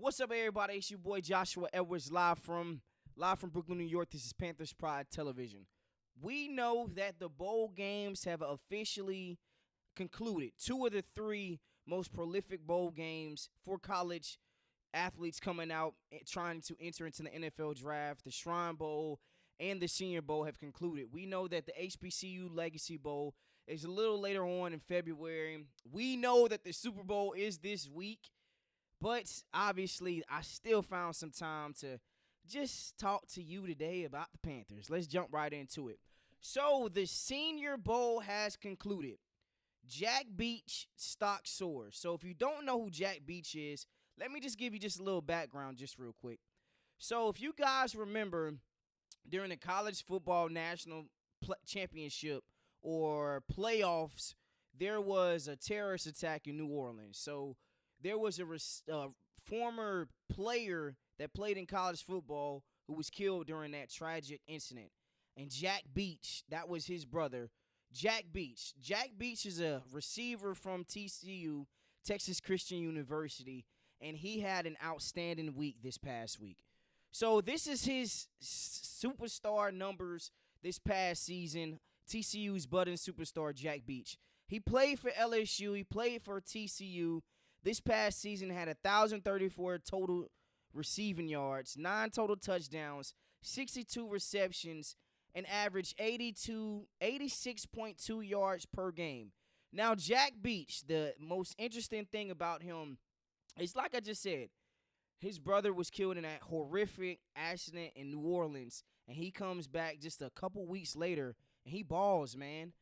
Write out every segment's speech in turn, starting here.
What's up, everybody? It's your boy Joshua Edwards, live from Brooklyn, New York. This is Panthers Pride Television. We know that the bowl games have officially concluded. Two of the three most prolific bowl games for college athletes coming out trying to enter into the NFL draft, the Shrine Bowl and the Senior Bowl, have concluded. We know that the HBCU Legacy Bowl is a little later on in February. We know that the Super Bowl is this week. But obviously, I still found some time to just talk to you today about the Panthers. Let's jump right into it. So the Senior Bowl has concluded. Jack Beach stock soars. So if you don't know who Jack Beach is, let me just give you just a little background just real quick. So if you guys remember during the college football national championship or playoffs, there was a terrorist attack in New Orleans. So there was a former player that played in college football who was killed during that tragic incident. And Jack Beach, that was his brother, Jack Beach. Jack Beach is a receiver from TCU, Texas Christian University, and he had an outstanding week this past week. So this is his superstar numbers this past season, TCU's budding superstar, Jack Beach. He played for LSU. He played for TCU. This past season had 1,034 total receiving yards, 9 total touchdowns, 62 receptions, and averaged 86.2 yards per game. Now, Jack Beach, the most interesting thing about him is, like I just said, his brother was killed in that horrific accident in New Orleans, and he comes back just a couple weeks later, and he balls, man.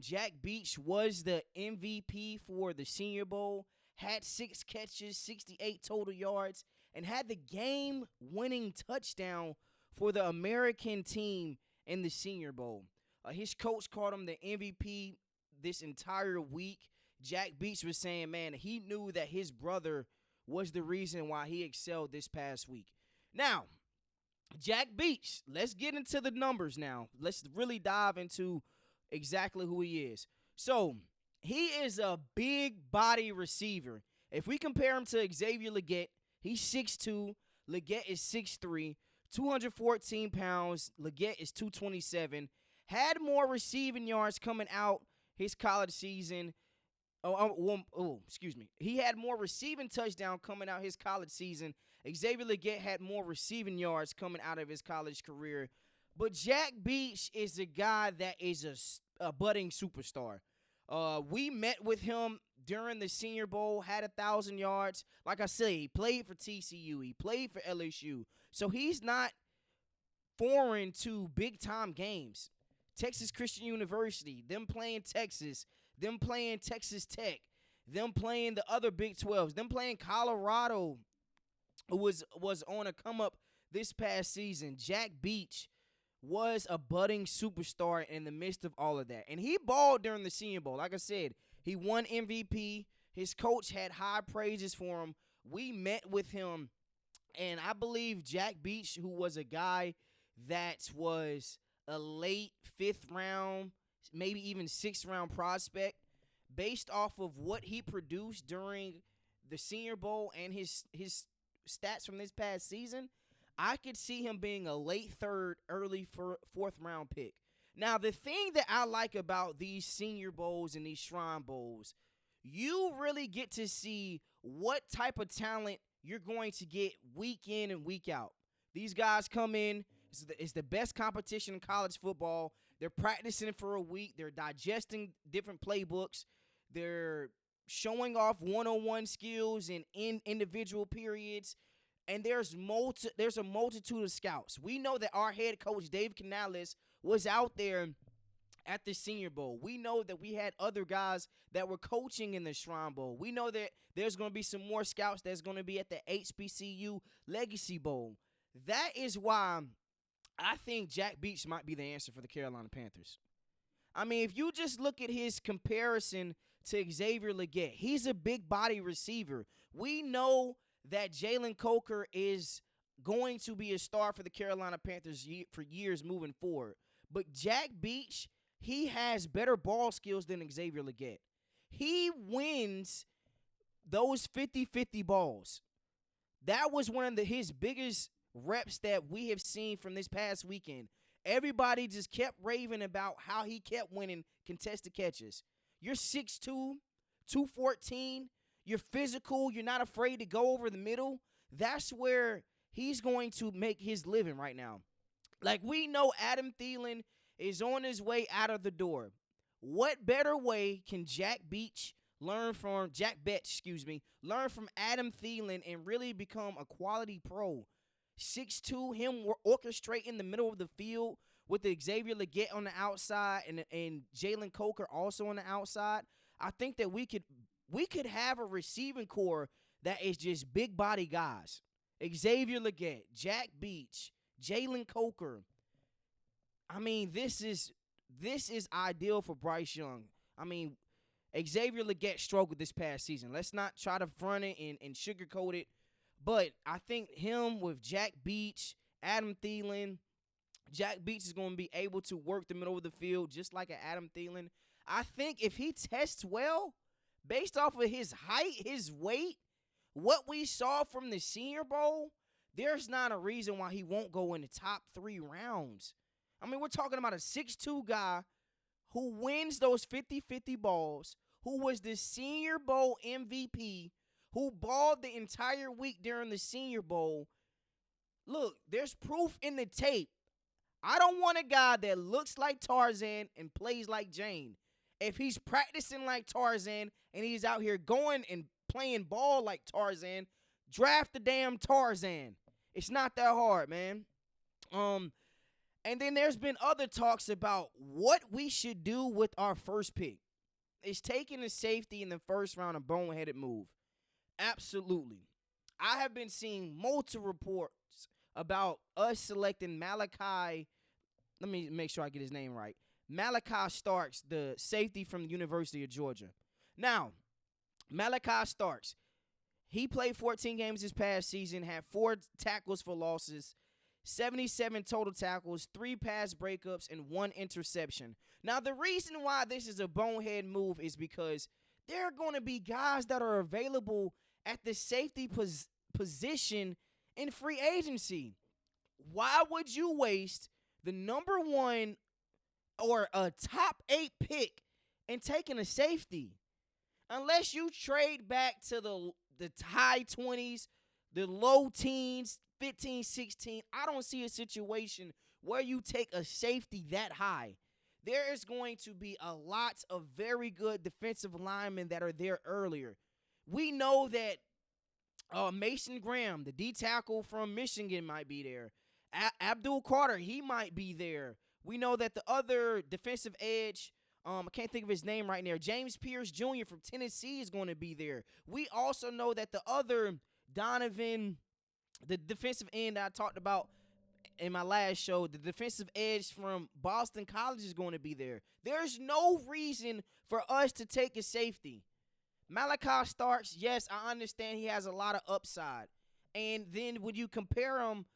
Jack Beach was the MVP for the Senior Bowl, had 6 catches, 68 total yards, and had the game-winning touchdown for the American team in the Senior Bowl. His coach called him the MVP this entire week. Jack Beach was saying, man, he knew that his brother was the reason why he excelled this past week. Now, Jack Beach, let's get into the numbers now. Let's really dive into exactly who he is. So, he is a big body receiver. If we compare him to Xavier Legette, he's 6'2", Legette is 6'3", 214 pounds, Legette is 227. Had more receiving yards coming out his college season. He had more receiving touchdown coming out his college season. Xavier Legette had more receiving yards coming out of his college career. But Jack Beach is a guy that is a budding superstar. We met with him during the Senior Bowl, had 1,000 yards. Like I said, he played for TCU. He played for LSU. So he's not foreign to big-time games. Texas Christian University, them playing Texas, them playing Texas Tech, them playing the other Big 12s, them playing Colorado, who was on a come-up this past season. Jack Beach was a budding superstar in the midst of all of that. And he balled during the Senior Bowl. Like I said, he won MVP. His coach had high praises for him. We met with him, and I believe Jack Beach, who was a guy that was a late 5th round, maybe even 6th round prospect, based off of what he produced during the Senior Bowl and his stats from this past season, I could see him being a late 3rd, early 4th round pick. Now, the thing that I like about these Senior Bowls and these Shrine Bowls, you really get to see what type of talent you're going to get week in and week out. These guys come in. It's the best competition in college football. They're practicing for a week. They're digesting different playbooks. They're showing off one-on-one skills in individual periods. And there's a multitude of scouts. We know that our head coach, Dave Canales, was out there at the Senior Bowl. We know that we had other guys that were coaching in the Shrine Bowl. We know that there's going to be some more scouts that's going to be at the HBCU Legacy Bowl. That is why I think Jack Beach might be the answer for the Carolina Panthers. I mean, if you just look at his comparison to Xavier Legette, he's a big body receiver. We know that Jalen Coker is going to be a star for the Carolina Panthers for years moving forward. But Jack Beach, he has better ball skills than Xavier Legette. He wins those 50-50 balls. That was one of his biggest reps that we have seen from this past weekend. Everybody just kept raving about how he kept winning contested catches. You're 6'2", 214. You're physical. You're not afraid to go over the middle. That's where he's going to make his living right now. Like, we know Adam Thielen is on his way out of the door. What better way can Jack Betts, learn from Adam Thielen and really become a quality pro? 6'2", him orchestrating the middle of the field with the Xavier Legette on the outside and Jalen Coker also on the outside. I think that we could have a receiving core that is just big body guys. Xavier Legette, Jack Betts, Jalen Coker. I mean, this is ideal for Bryce Young. I mean, Xavier Legette struggled this past season. Let's not try to front it and sugarcoat it. But I think him with Jack Betts, Adam Thielen, Jack Betts is going to be able to work the middle of the field just like an Adam Thielen. I think if he tests well, based off of his height, his weight, what we saw from the Senior Bowl, there's not a reason why he won't go in the top 3 rounds. I mean, we're talking about a 6'2" guy who wins those 50-50 balls, who was the Senior Bowl MVP, who balled the entire week during the Senior Bowl. Look, there's proof in the tape. I don't want a guy that looks like Tarzan and plays like Jane. If he's practicing like Tarzan and he's out here going and playing ball like Tarzan, draft the damn Tarzan. It's not that hard, man. And then there's been other talks about what we should do with our first pick. Is taking a safety in the first round a boneheaded move? Absolutely. I have been seeing multiple reports about us selecting Malachi. Let me make sure I get his name right. Malachi Starks, the safety from the University of Georgia. Now, Malachi Starks, he played 14 games this past season, had 4 tackles for losses, 77 total tackles, 3 pass breakups, and 1 interception. Now, the reason why this is a bonehead move is because there are going to be guys that are available at the safety position in free agency. Why would you waste the number 1 or a top 8 pick and taking a safety? Unless you trade back to the high 20s, the low teens, 15, 16, I don't see a situation where you take a safety that high. There is going to be a lot of very good defensive linemen that are there earlier. We know that Mason Graham, the D tackle from Michigan, might be there. Abdul Carter, he might be there. We know that the other defensive edge, I can't think of his name right now, James Pierce Jr. from Tennessee is going to be there. We also know that the other Donovan, the defensive end I talked about in my last show, the defensive edge from Boston College is going to be there. There's no reason for us to take a safety. Malachi Starks, yes, I understand he has a lot of upside. And then when you compare him,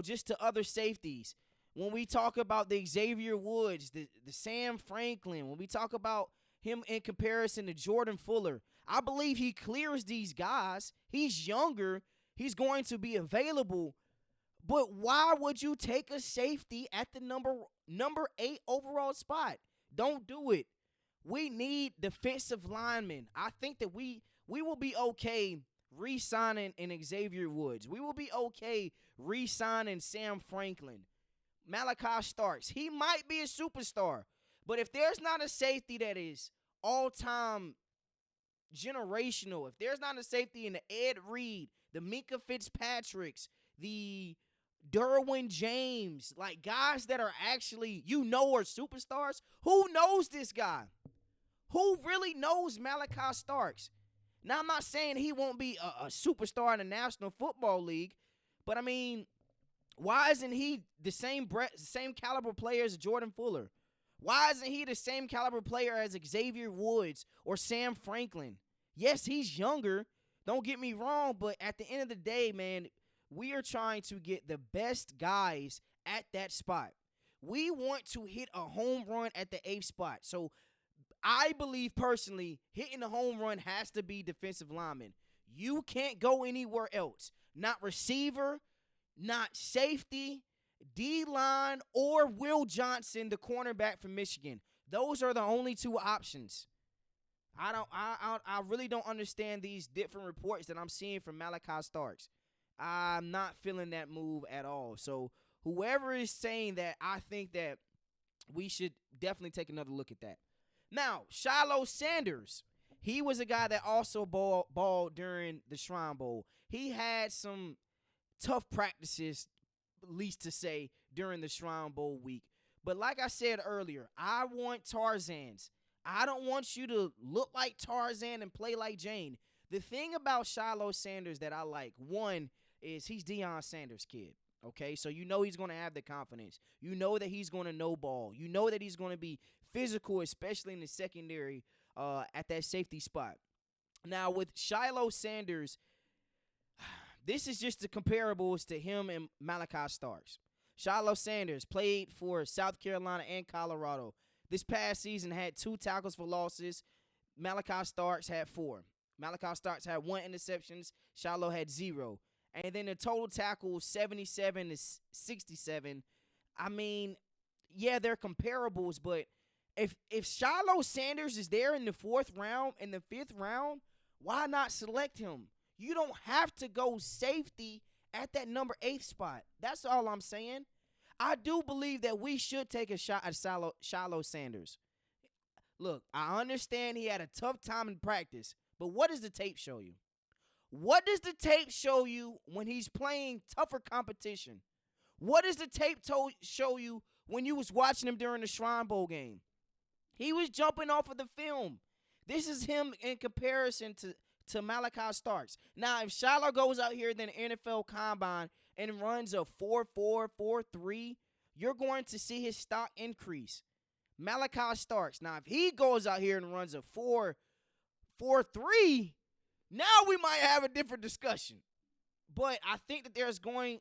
just to other safeties, when we talk about the Xavier Woods, the Sam Franklin, when we talk about him in comparison to Jordan Fuller, I believe he clears these guys. He's younger. He's going to be available. But why would you take a safety at the number 8 overall spot? Don't do it. We need defensive linemen. I think that we will be okay re-signing in Xavier Woods. We will be okay re-signing Sam Franklin. Malachi Starks, he might be a superstar. But if there's not a safety that is all-time generational, if there's not a safety in the Ed Reed, the Minka Fitzpatricks, the Derwin James, like guys that are actually, are superstars, who knows this guy? Who really knows Malachi Starks? Now, I'm not saying he won't be a superstar in the National Football League, but I mean, why isn't he the same caliber player as Jordan Fuller? Why isn't he the same caliber player as Xavier Woods or Sam Franklin? Yes, he's younger. Don't get me wrong, but at the end of the day, man, we are trying to get the best guys at that spot. We want to hit a home run at the 8th spot. So I believe personally hitting a home run has to be defensive lineman. You can't go anywhere else. Not receiver, not safety, D-line, or Will Johnson, the cornerback from Michigan. Those are the only two options. I really don't understand these different reports that I'm seeing from Malachi Starks. I'm not feeling that move at all. So whoever is saying that, I think that we should definitely take another look at that. Now, Shilo Sanders, he was a guy that also balled during the Shrine Bowl. He had some tough practices, least to say, during the Shrine Bowl week. But like I said earlier, I want Tarzans. I don't want you to look like Tarzan and play like Jane. The thing about Shilo Sanders that I like, one, is he's Deion Sanders' kid. Okay, so you know he's going to have the confidence. You know that he's going to know ball. You know that he's going to be physical, especially in the secondary at that safety spot. Now, with Shilo Sanders, this is just the comparables to him and Malachi Starks. Shilo Sanders played for South Carolina and Colorado. This past season had 2 tackles for losses. Malachi Starks had 4. Malachi Starks had 1 interceptions. Shilo had 0. And then the total tackle, 77 to 67. I mean, yeah, they're comparables, but if Shilo Sanders is there in the 4th round, in the 5th round, why not select him? You don't have to go safety at that number 8 spot. That's all I'm saying. I do believe that we should take a shot at Shilo Sanders. Look, I understand he had a tough time in practice, but what does the tape show you? What does the tape show you when he's playing tougher competition? What does the tape show you when you was watching him during the Shrine Bowl game? He was jumping off of the film. This is him in comparison to Malachi Starks. Now, if Shilo goes out here in the NFL Combine and runs a 4.4, 4.3, you're going to see his stock increase. Malachi Starks. Now, if he goes out here and runs a 4.3, now we might have a different discussion. But I think that there's going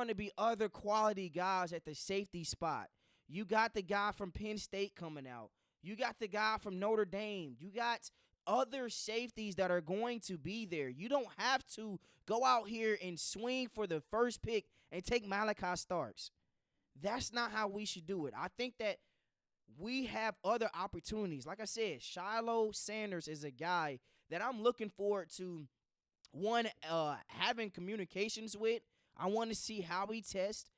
to be other quality guys at the safety spot. You got the guy from Penn State coming out. You got the guy from Notre Dame. You got other safeties that are going to be there. You don't have to go out here and swing for the first pick and take Malachi Starks. That's not how we should do it. I think that we have other opportunities. Like I said, Shilo Sanders is a guy that I'm looking forward to, one, having communications with. I want to see how he tests.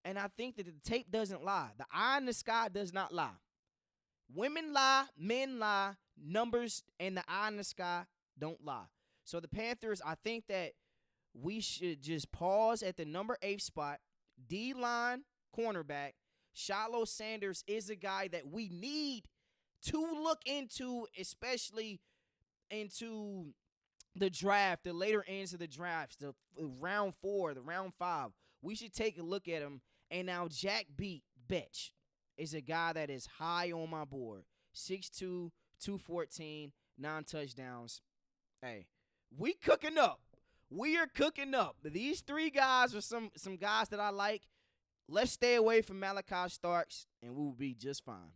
And I think that the tape doesn't lie. The eye in the sky does not lie. Women lie, men lie, numbers and the eye in the sky don't lie. So the Panthers, I think that we should just pause at the number 8 spot. D-line, cornerback. Shilo Sanders is a guy that we need to look into, especially into the draft, the later ends of the drafts, the round 4, the round 5. We should take a look at him. And now Jack Betch is a guy that is high on my board. 6'2", 214, 9 touchdowns. Hey, we cooking up. We are cooking up. These 3 guys are some guys that I like. Let's stay away from Malachi Starks, and we will be just fine.